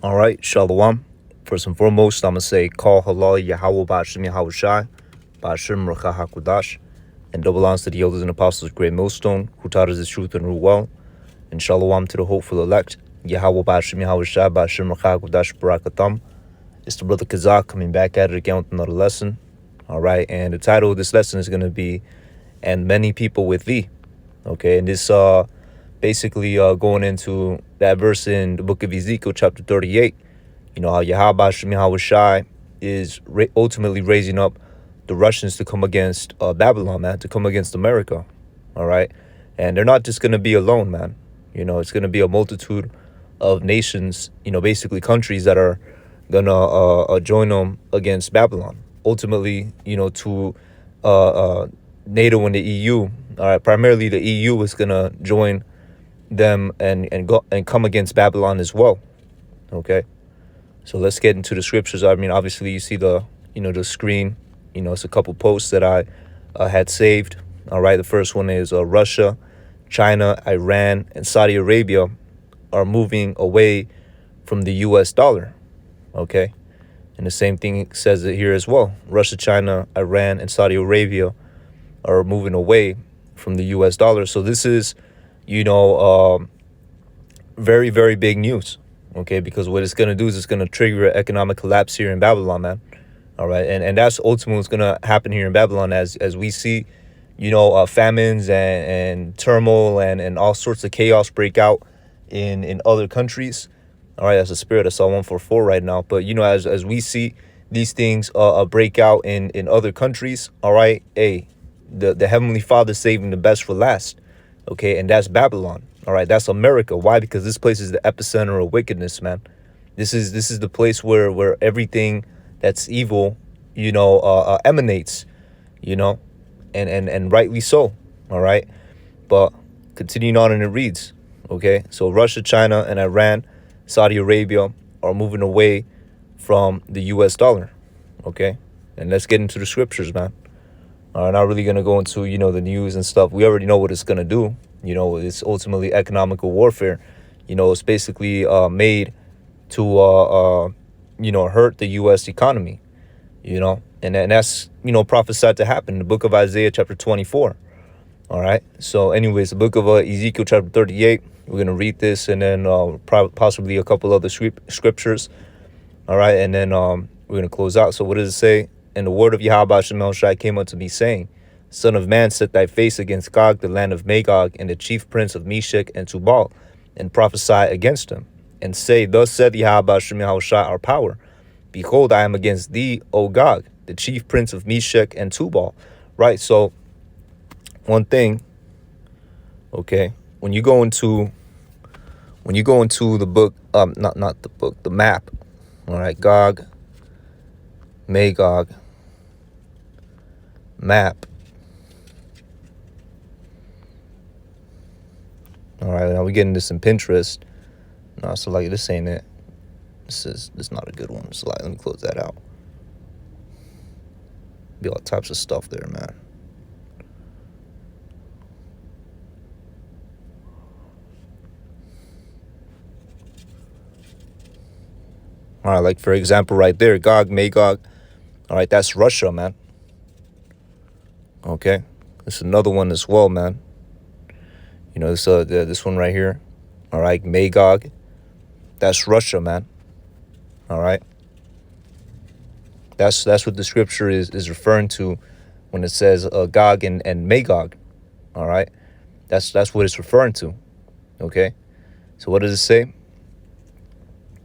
All right, Shalom. First and foremost, I'm going to say, Call Halal Yahweh Ba'ashim Yahweh Shai, Ba'ashim Racha HaKudash, and double honors to the elders and apostles of Great Millstone, who taught us the truth and rule well, and Shalom to the hopeful elect, Yahweh Ba'ashim Yahweh Shai, Ba'ashim Racha HaKudash, Barakatam. It's the brother Kazak coming back at it again with another lesson. All right, and the title of this lesson is going to be, And Many People With Thee. Okay, and this basically going into that verse in the book of Ezekiel, chapter 38. You know how Yahweh Shem Yahweh Shai is ultimately raising up the Russians to come against Babylon, man, to come against America. All right, and they're not just going to be alone, man. You know, it's going to be a multitude of nations, you know, basically countries that are gonna join them against Babylon. Ultimately, you know, to NATO and the EU. All right, primarily the EU is gonna join them and go and come against Babylon as well. Okay, so let's get into the scriptures. I mean, obviously you see the the screen. You know, it's a couple posts that I had saved. All right, the first one is Russia, China, Iran, and Saudi Arabia are moving away from the U.S. dollar. Okay, and the same thing says it here as well. Russia, China, Iran, and Saudi Arabia are moving away from the U.S. dollar. So this is, very, very big news. Okay, because what it's going to do is it's going to trigger an economic collapse here in Babylon, man. All right, and that's ultimately what's going to happen here in Babylon as we see, famines and turmoil and all sorts of chaos break out in other countries. All right, that's a spirit of Psalm 144 right now. But, as we see these things break out in other countries, all right, hey, the Heavenly Father saving the best for last, okay, and that's Babylon. All right, that's America. Why? Because this place is the epicenter of wickedness, man. This is the place where everything that's evil, emanates, and rightly so. All right, but continuing on, and it reads, okay, so Russia, China, and Iran, Saudi Arabia are moving away from the U.S. dollar. Okay, and let's get into the scriptures, man. Not really going to go into, the news and stuff. We already know what it's going to do. It's ultimately economical warfare. It's basically made to, hurt the U.S. economy, and that's, prophesied to happen in the book of Isaiah chapter 24. All right. So anyways, the book of Ezekiel chapter 38, we're going to read this and then possibly a couple other scriptures. All right. And then we're going to close out. So what does it say? And the word of Yahweh Shem Shai came unto me, saying, Son of man, set thy face against Gog, the land of Magog, and the chief prince of Meshech and Tubal, and prophesy against him, and say, Thus said Yahweh Shem Shai, our power, Behold, I am against thee, O Gog, the chief prince of Meshech and Tubal. Right, so one thing, okay, when you go into the book, not the book, the map, all right, Gog, Magog, map. All right, now we getting this in Pinterest. No, so like this ain't it. This is not a good one. So like, let me close that out. Be all types of stuff there, man. All right, like for example, right there, Gog, Magog. All right, that's Russia, man. Okay, there's another one as well, man. This one right here. All right, Magog. That's Russia, man. All right. That's what the scripture is referring to when it says Gog and Magog. All right. That's what it's referring to. Okay. So what does it say?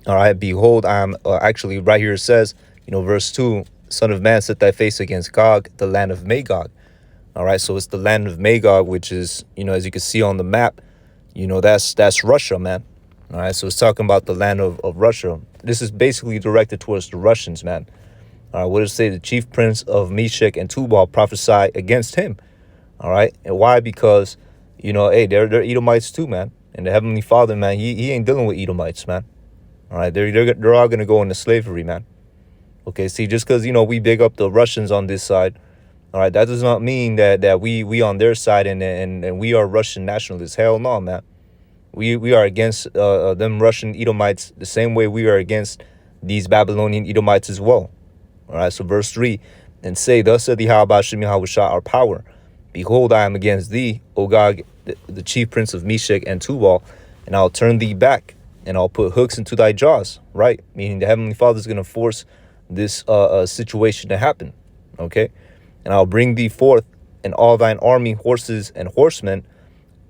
All right. Behold, I'm actually right here. It says, verse 2, Son of man, set thy face against Gog, the land of Magog. All right. So it's the land of Magog, which is, as you can see on the map, that's Russia, man. All right. So it's talking about the land of Russia. This is basically directed towards the Russians, man. All right. What does it say? The chief prince of Meshech and Tubal prophesy against him. All right. And why? Because, hey, they're Edomites too, man. And the Heavenly Father, man, he ain't dealing with Edomites, man. All right. They're all going to go into slavery, man. Okay. See, just because, we big up the Russians on this side. All right. That does not mean that we on their side and we are Russian nationalists. Hell no, man. We are against them Russian Edomites the same way we are against these Babylonian Edomites as well. All right, so verse 3, and say, thus said the Hashem Yahushua, our power. Behold, I am against thee, O God, the chief prince of Meshech and Tubal, and I'll turn thee back, and I'll put hooks into thy jaws, right? Meaning the Heavenly Father is going to force this situation to happen, okay? And I'll bring thee forth, and all thine army, horses and horsemen,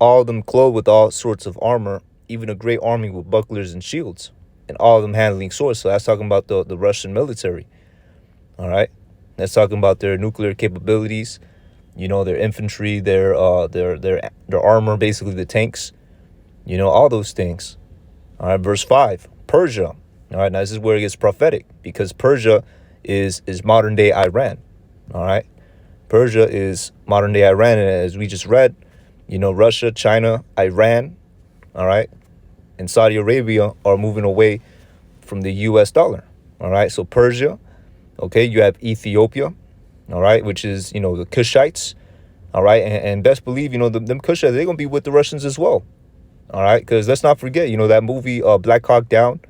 all of them clothed with all sorts of armor, even a great army with bucklers and shields, and all of them handling swords. So that's talking about the Russian military, all right? That's talking about their nuclear capabilities, you know, their infantry, their armor, basically the tanks, you know, all those things. All right, verse 5, Persia. All right, now this is where it gets prophetic, because Persia is modern day Iran. All right, Persia is modern day Iran, and as we just read, you know, Russia, China, Iran, all right, and Saudi Arabia are moving away from the US dollar. All right, so Persia, okay, you have Ethiopia, all right, which is, you know, the Cushites, all right, and best believe, you know, them Cushites, they're going to be with the Russians as well, all right, because let's not forget, you know, that movie Black Hawk Down,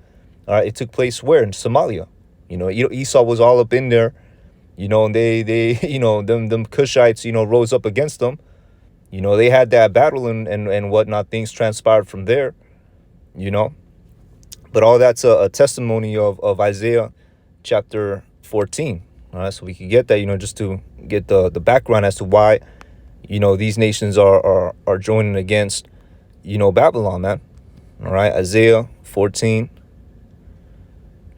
all right, it took place where? In Somalia. You know, Esau was all up in there, you know, and they you know, them Cushites, you know, rose up against them. You know, they had that battle and whatnot. Things transpired from there, you know. But all that's a testimony of Isaiah chapter 14. All right, so we can get that, you know, just to get the background as to why, you know, these nations are joining against, you know, Babylon, man. All right, Isaiah 14.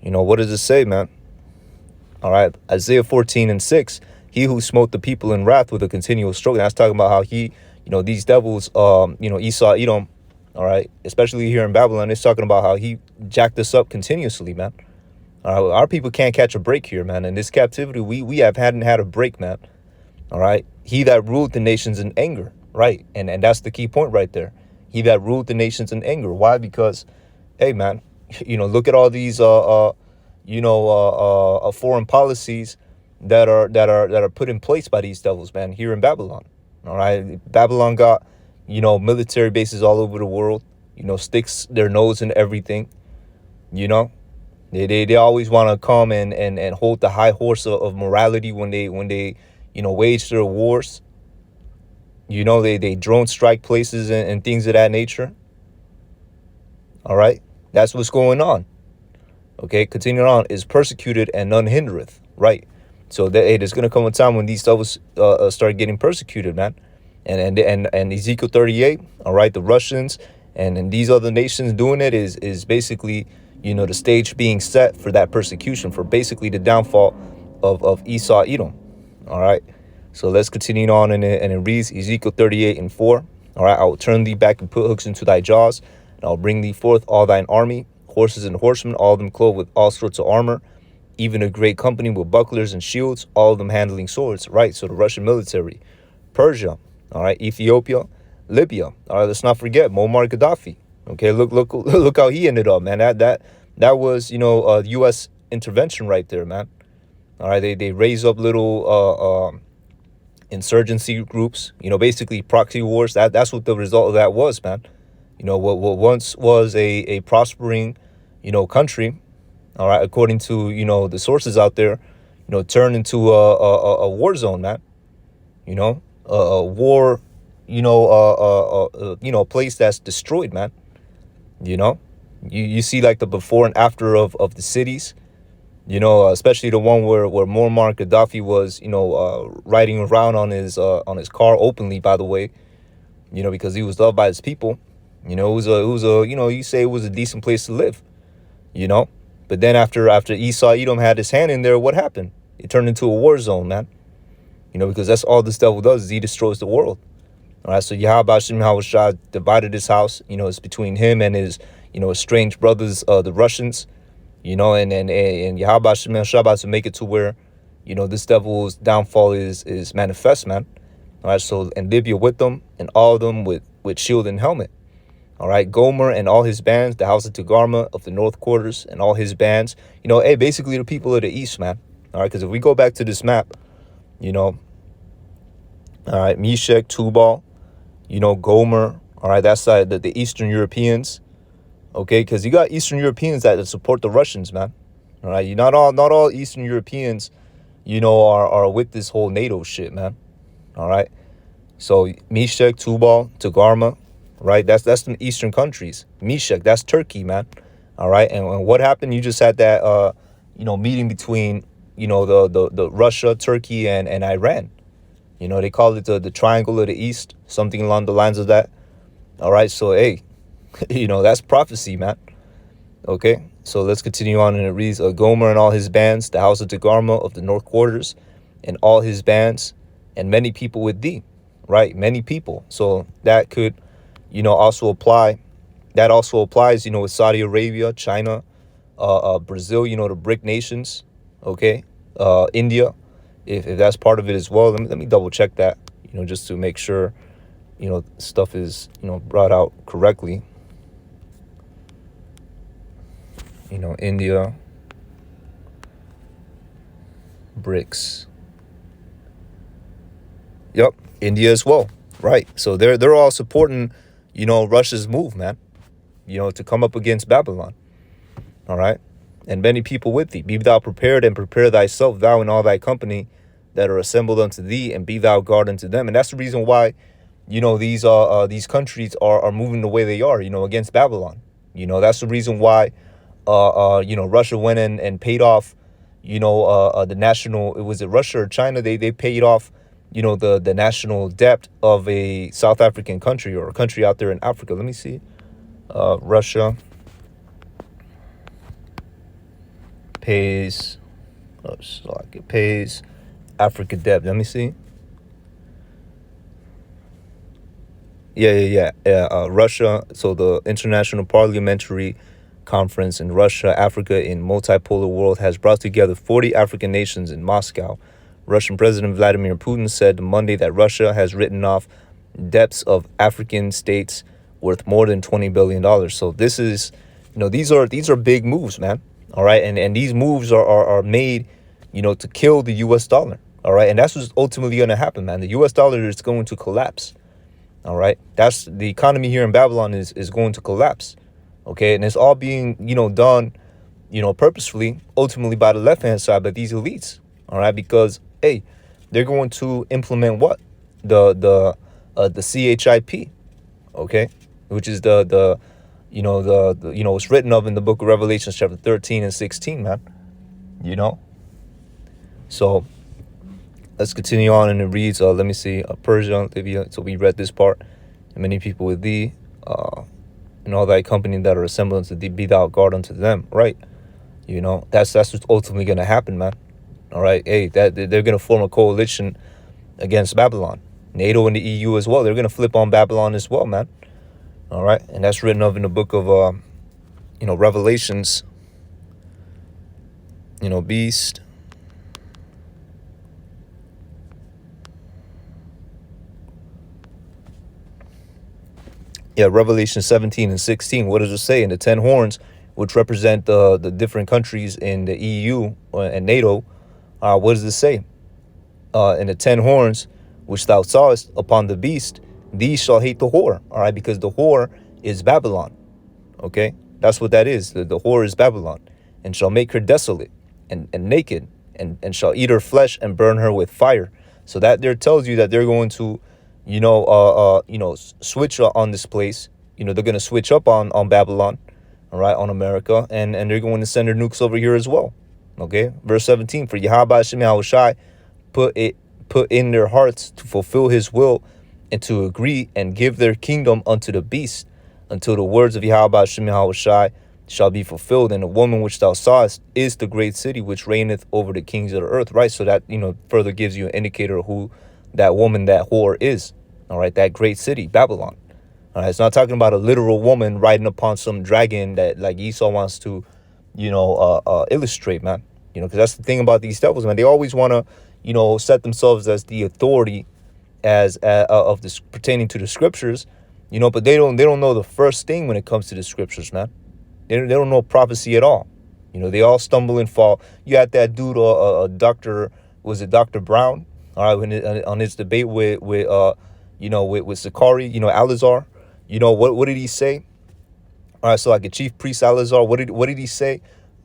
You know, what does it say, man? All right, Isaiah 14:6. He who smote the people in wrath with a continual stroke. That's talking about how he, you know, these devils, you know, Esau, Edom, all right, especially here in Babylon, it's talking about how he jacked us up continuously, man. All right, our people can't catch a break here, man. In this captivity, we hadn't had a break, man. All right, he that ruled the nations in anger, right? And that's the key point right there. He that ruled the nations in anger. Why? Because, hey, man, you know, look at all these, you know, foreign policies that are put in place by these devils, man, here in Babylon. All right, Babylon got, you know, military bases all over the world. You know, sticks their nose in everything. You know, they always want to come and hold the high horse of morality when they you know, wage their wars. You know, they drone strike places and things of that nature. All right, that's what's going on. Okay, continuing on, is persecuted and none hindereth. Right. So hey, there's gonna come a time when these devils start getting persecuted, man. And Ezekiel 38, all right, the Russians and these other nations doing it is basically, you know, the stage being set for that persecution, for basically the downfall of Esau, Edom. All right. So let's continue on, and it reads Ezekiel 38:4. All right, I will turn thee back and put hooks into thy jaws, and I'll bring thee forth all thine army, horses and horsemen, all of them clothed with all sorts of armor, even a great company with bucklers and shields, all of them handling swords. Right, so the Russian military. Persia, all right, Ethiopia, Libya. All right, let's not forget Muammar Gaddafi. Okay, look how he ended up, man. That was, you know, U.S. intervention right there, man. All right, they raise up little insurgency groups, you know, basically proxy wars. That's what the result of that was, man. You know, what once was a prospering, you know, country, all right, according to, you know, the sources out there, you know, turned into a war zone, man. You know, a war, you know, a place that's destroyed, man. You know, you see like the before and after of the cities. You know, especially the one where Muammar Gaddafi was, you know, riding around on his car openly, by the way, you know, because he was loved by his people. You know, it was a, you know, you say it was a decent place to live, you know. But then after Esau, Edom had his hand in there, what happened? It turned into a war zone, man. You know, because that's all this devil does, is he destroys the world. All right, so Yahweh Hashem Yahushua divided his house. You know, it's between him and his, you know, estranged brothers, the Russians. You know, and Yahweh Hashem Yahushua to make it to where, you know, this devil's downfall is manifest, man. All right, so, and Libya with them, and all of them with shield and helmet. All right, Gomer and all his bands, the house of Togarmah of the north quarters and all his bands. You know, hey, basically the people of the east, man. All right, because if we go back to this map, you know, all right, Meshech, Tubal, you know, Gomer, All right, that's the Eastern Europeans. Okay, because you got Eastern Europeans that support the Russians, man. All right, you not all Eastern Europeans, are with this whole NATO shit, man. All right, so Meshek, Tubal, Togarma, right? That's the Eastern countries. Meshek, that's Turkey, man. All right, and what happened? You just had that meeting between the Russia, Turkey, and Iran. They call it the Triangle of the East, something along the lines of that. All right, so hey, that's prophecy, man. Okay, so let's continue on, and it reads: Gomer and all his bands, the house of Togarma of the north quarters, and all his bands, and many people with thee, right? Many people. So that could, also apply. That also applies, with Saudi Arabia, China, Brazil, the BRIC nations, okay, India, if that's part of it as well. Let me double check that, just to make sure, stuff is, brought out correctly. India, BRICS. Yep, India as well, right? So they're all supporting, Russia's move, man. To come up against Babylon. All right, and many people with thee. Be thou prepared, and prepare thyself, thou and all thy company that are assembled unto thee, and be thou guard unto them. And that's the reason why, these countries are moving the way they are, against Babylon. That's the reason why, Russia went in and paid off, the national. Was it Russia or China? They paid off, the national debt of a South African country, or a country out there in Africa. Let me see. Russia pays Africa debt. Let me see. Yeah. Russia. So the International Parliamentary Conference in Russia, Africa in Multipolar World has brought together 40 African nations in Moscow. Russian President Vladimir Putin said Monday that Russia has written off debts of African states worth more than $20 billion. So this is, these are big moves, man. All right. And these moves are made, to kill the US dollar. All right. And that's what's ultimately going to happen, man. The US dollar is going to collapse. All right. That's the economy here in Babylon is going to collapse. Okay. And it's all being, done, purposefully, ultimately by the left hand side, by these elites. All right. Because, hey, they're going to implement what? The CHIP. Okay. Which is the it's written of in the book of Revelation, chapter 13 and 16, man. So let's continue on, and it reads, let me see, Persia, Libya. So we read this part. And many people with thee, and all thy company that are assembled unto thee, be thou guard unto them, right? That's what's ultimately going to happen, man. All right, hey, that they're going to form a coalition against Babylon. NATO and the EU as well. They're going to flip on Babylon as well, man. All right, and that's written of in the book of, Revelations. Beast. Yeah, Revelation 17 and 16. What does it say? In the 10 horns, which represent the different countries in the EU and NATO, what does it say? In the 10 horns, which thou sawest upon the beast, these shall hate the whore. All right, because the whore is Babylon. Okay, that's what that is. The whore is Babylon, and shall make her desolate and naked, and shall eat her flesh and burn her with fire. So that there tells you that they're going to, switch on this place. They're going to switch up on Babylon, all right, on America, and they're going to send their nukes over here as well. Okay, verse 17, for Yahweh Shem Yahushai put in their hearts to fulfill his will, and to agree and give their kingdom unto the beast, until the words of Yahweh Shem Yahushai shall be fulfilled. And the woman which thou sawest is the great city which reigneth over the kings of the earth, right? So that, further gives you an indicator of who that woman, that whore is. All right, that great city, Babylon. All right, it's not talking about a literal woman riding upon some dragon that like Esau wants to, illustrate, man. Because that's the thing about these devils, man. They always want to, set themselves as the authority as of this pertaining to the scriptures, but they don't know the first thing when it comes to the scriptures, man. They don't know prophecy at all. They all stumble and fall. You had that dude, Dr. Was it Dr. Brown? All right, on his debate with Sakari, Alizar, You know, what did he say? All right, so like a chief priest Salazar, what did he say?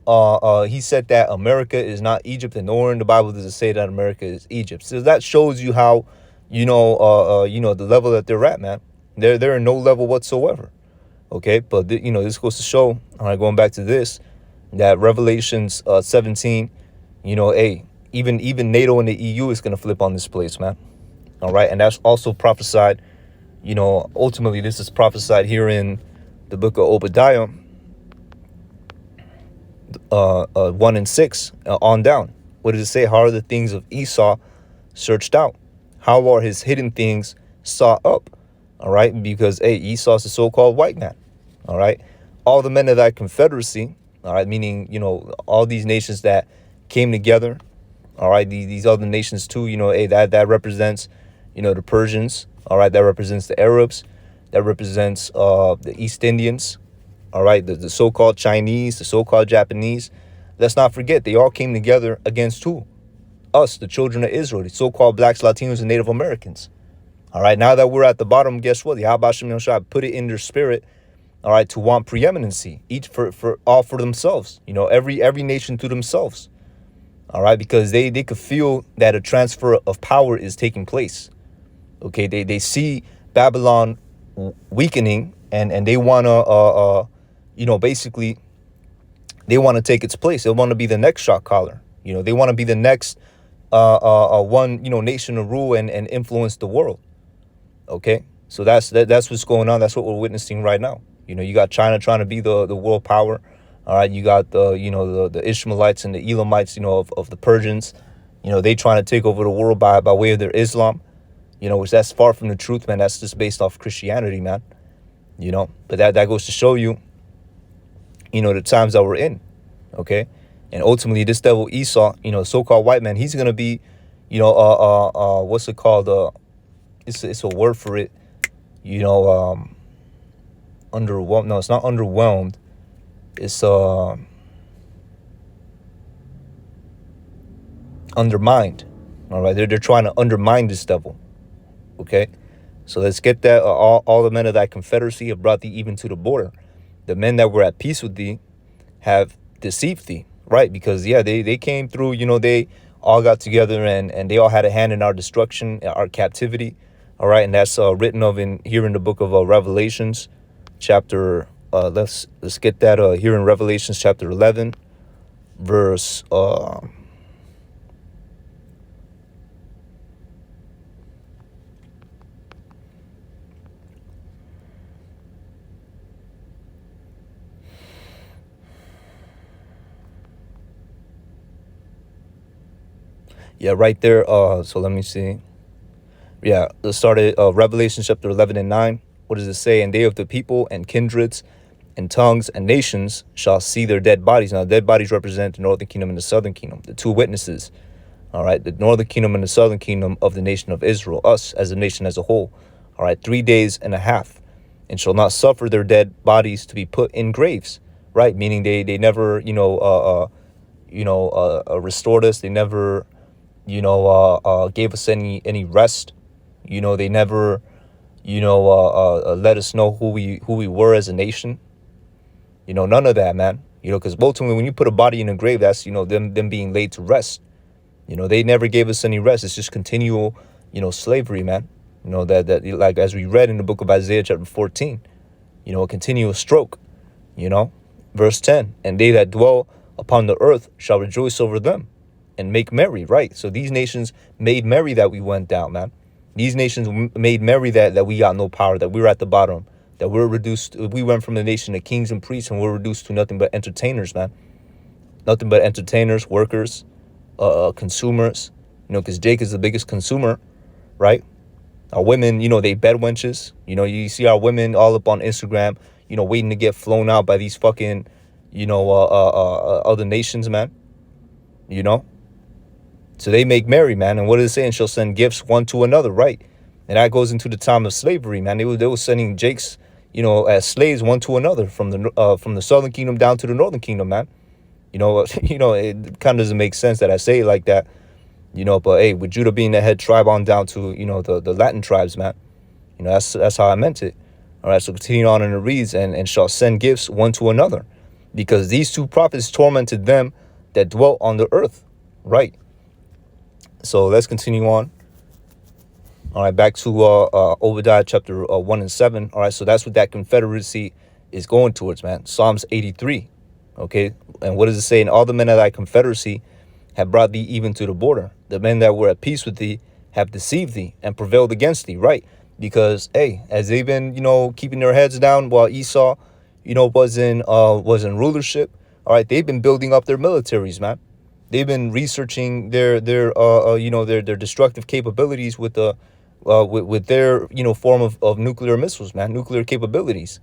He said that America is not Egypt, and nowhere in the Bible does it say that America is Egypt. So that shows you how, the level that they're at, man. They're in no level whatsoever. Okay, but this goes to show. All right, going back to this, that Revelations 17, even NATO and the EU is gonna flip on this place, man. All right, and that's also prophesied. Ultimately, this is prophesied here in the book of Obadiah, 1 and 6 on down. What does it say? How are the things of Esau searched out? How are his hidden things sought up? All right, because Esau is the so-called white man. All right, all the men of that confederacy. All right, meaning all these nations that came together. All right, these other nations too. That represents the Persians. All right, that represents the Arabs. That represents the East Indians. All right, the so-called Chinese, the so-called Japanese. Let's not forget, they all came together against who? Us, the children of Israel, the so-called blacks, Latinos, and Native Americans. All right, now that we're at the bottom, guess what? The Yahweh Shem Yahshua put it in their spirit, all right, to want preeminency, each for themselves. Every nation to themselves. All right, because they could feel that a transfer of power is taking place. Okay, they see Babylon weakening, and they want to basically they want to take its place. They want to be the next shot caller. They want to be the next one nation to rule and influence the world. Okay, so that's what's going on. That's what we're witnessing right now. You got China trying to be the world power. All right, you got the Ishmaelites and the Elamites, of the Persians. They trying to take over the world by way of their Islam. Which that's far from the truth, man. That's just based off Christianity, man. But that goes to show you, the times that we're in, okay? And ultimately, this devil Esau, so-called white man, he's gonna be, what's it called? It's a word for it, underwhelmed. No, it's not underwhelmed. It's undermined. All right, they're trying to undermine this devil. Okay, so let's get that. All the men of that confederacy have brought thee even to the border. The men that were at peace with thee have deceived thee, right? Because they came through. They all got together and they all had a hand in our destruction, our captivity. All right, and that's written of here in the book of Revelations, chapter. Let's get that here in Revelations chapter 11, verse. Yeah, right there. So let me see. Yeah, let's start at Revelation chapter 11 and 9. What does it say? And they of the people and kindreds and tongues and nations shall see their dead bodies. Now, dead bodies represent the northern kingdom and the southern kingdom, the two witnesses. All right, the northern kingdom and the southern kingdom of the nation of Israel, us as a nation as a whole. All right, 3 days and a half, and shall not suffer their dead bodies to be put in graves. Right, meaning they never restored us. They never gave us any rest. They never let us know who we were as a nation. None of that, man. Because ultimately when you put a body in a grave, that's them being laid to rest. They never gave us any rest. It's just continual slavery, man. That like as we read in the book of Isaiah chapter 14, a continuous stroke. Verse 10, and they that dwell upon the earth shall rejoice over them and make merry. Right, so these nations made merry that we went down, man. These nations made merry that we got no power, that we were at the bottom, that we're reduced. We went from the nation of kings and priests, and we're reduced to nothing but entertainers, man. Nothing but entertainers, workers, consumers. Because Jake is the biggest consumer, right? Our women, they bed wenches. You see our women all up on Instagram, waiting to get flown out by these fucking, other nations, man. So they make merry, man. And what is it saying? Shall send gifts one to another, right? And that goes into the time of slavery, man. They were sending Jakes, as slaves one to another from the southern kingdom down to the northern kingdom, man. It kind of doesn't make sense that I say it like that, but hey, with Judah being the head tribe on down to, the Latin tribes, man, that's how I meant it. All right, so continue on and it reads, and shall send gifts one to another, because these two prophets tormented them that dwelt on the earth. Right. So let's continue on. All right, back to Obadiah chapter 1 and 7. All right, so that's what that confederacy is going towards, man. Psalms 83. Okay, and what does it say? And all the men of thy confederacy have brought thee even to the border. The men that were at peace with thee have deceived thee and prevailed against thee. Right, because hey, as they've been, keeping their heads down while Esau, was in rulership. All right, they've been building up their militaries, man. They've been researching their destructive capabilities with the with their form of nuclear missiles, man, nuclear capabilities.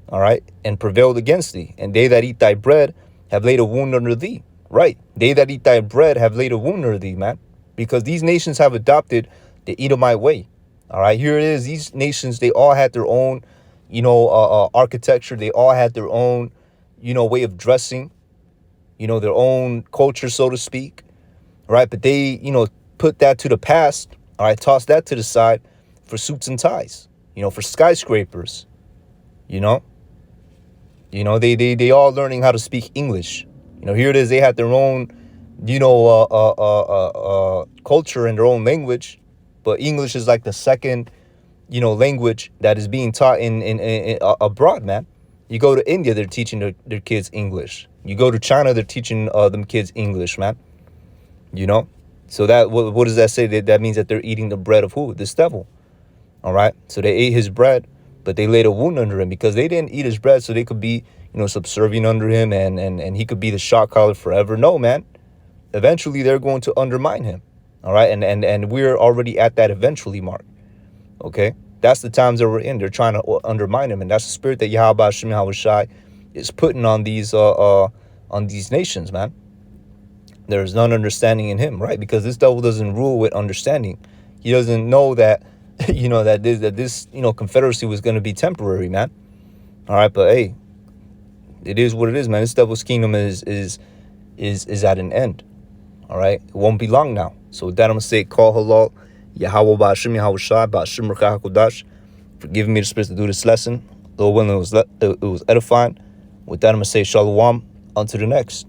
All right, and prevailed against thee. And they that eat thy bread have laid a wound under thee. Right, they that eat thy bread have laid a wound under thee, man, because these nations have adopted the Edomite way. All right, here it is. These nations, they all had their own, architecture. They all had their own, way of dressing. Their own culture, so to speak. Right, but they, put that to the past. All right, toss that to the side for suits and ties. For skyscrapers. They all learning how to speak English. Here it is. They had their own, culture and their own language, but English is like the second, language that is being taught in abroad, man. You go to India, they're teaching their kids English. You go to China, they're teaching them kids English, man. So that what does that say? That means that they're eating the bread of who? This devil. All right. So they ate his bread, but they laid a wound under him because they didn't eat his bread so they could be, subservient under him and he could be the shot caller forever. No, man. Eventually, they're going to undermine him. All right. And we're already at that eventually mark. OK, that's the times that we're in. They're trying to undermine him. And that's the spirit that Yahweh Shem Yahushai is putting on these nations, man. There's none understanding in him, right? Because this devil doesn't rule with understanding. He doesn't know that, that this confederacy was going to be temporary, man. All right, but hey, it is what it is, man. This devil's kingdom is at an end. All right, it won't be long now. So with that, I'm gonna say, call halal, Yahweh Ba'ashim Yahushai Ba'ashim Ruach HaKodesh, for giving me the space to do this lesson. Lord willing, it was edifying. With that, I'm gonna say shalom. On to the next.